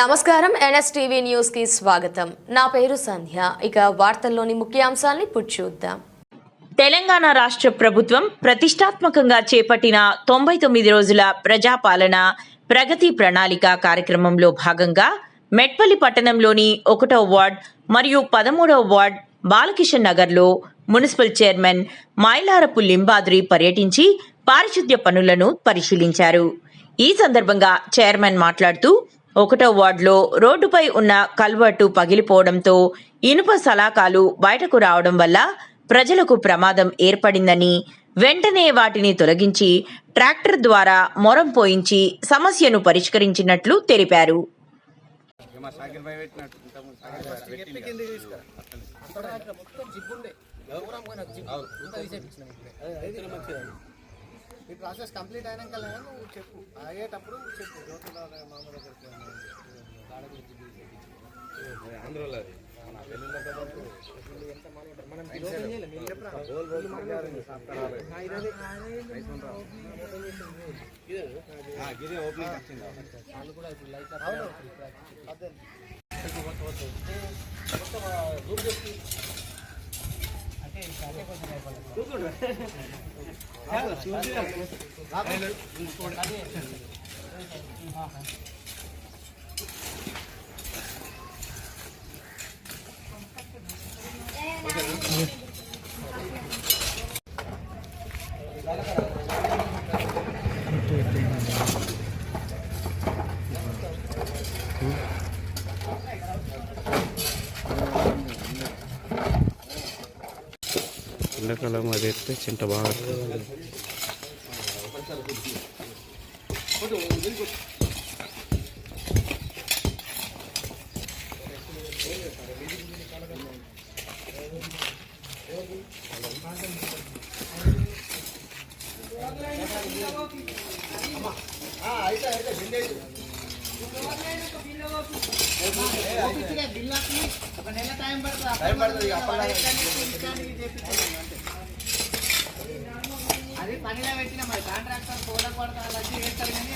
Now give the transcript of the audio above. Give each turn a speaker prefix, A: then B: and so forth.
A: నమస్కారం NSTV news కి స్వాగతం. నా పేరు సంధ్య. ఇక వార్తల్లోని ముఖ్యాంశాలను ఇప్పుడు చూద్దాం.
B: తెలంగాణ రాష్ట్ర ప్రభుత్వం ప్రతిష్టాత్మకంగా చేపట్టిన 99 రోజుల ప్రజాపాలన ప్రగతి ప్రణాళిక కార్యక్రమంలో భాగంగా మెట్పల్లి పట్టణంలోని 1వ వార్డ్ మరియు 13వ వార్డ్ బాలకిషన్ నగర్లో మున్సిపల్ చైర్మన్ మైలారపు లింబాద్రి పర్యటించి పారిశుద్ధ్య పనులను పరిశీలించారు. ఈ సందర్భంగా చైర్మన్ మాట్లాడుతూ 1వ వార్డులో రోడ్డుపై ఉన్న కల్వర్టు పగిలిపోవడంతో ఇనుప సలాకాలు బయటకు రావడం వల్ల ప్రజలకు ప్రమాదం ఏర్పడిందని, వెంటనే వాటిని తొలగించి ట్రాక్టర్ ద్వారా మొరం పోయించి సమస్యను పరిష్కరించినట్లు తెలిపారు.
C: ఈ ప్రాసెస్ కంప్లీట్ అయినాక నువ్వు చెప్పు, అయ్యేటప్పుడు చెప్పు.
D: ఎండాకాలం అది ఎత్తే చింత బాగా
C: అది పనిలో పెట్టిన మరి కాంట్రాక్టర్ తోడ పడతా అలా చేస్తారు కానీ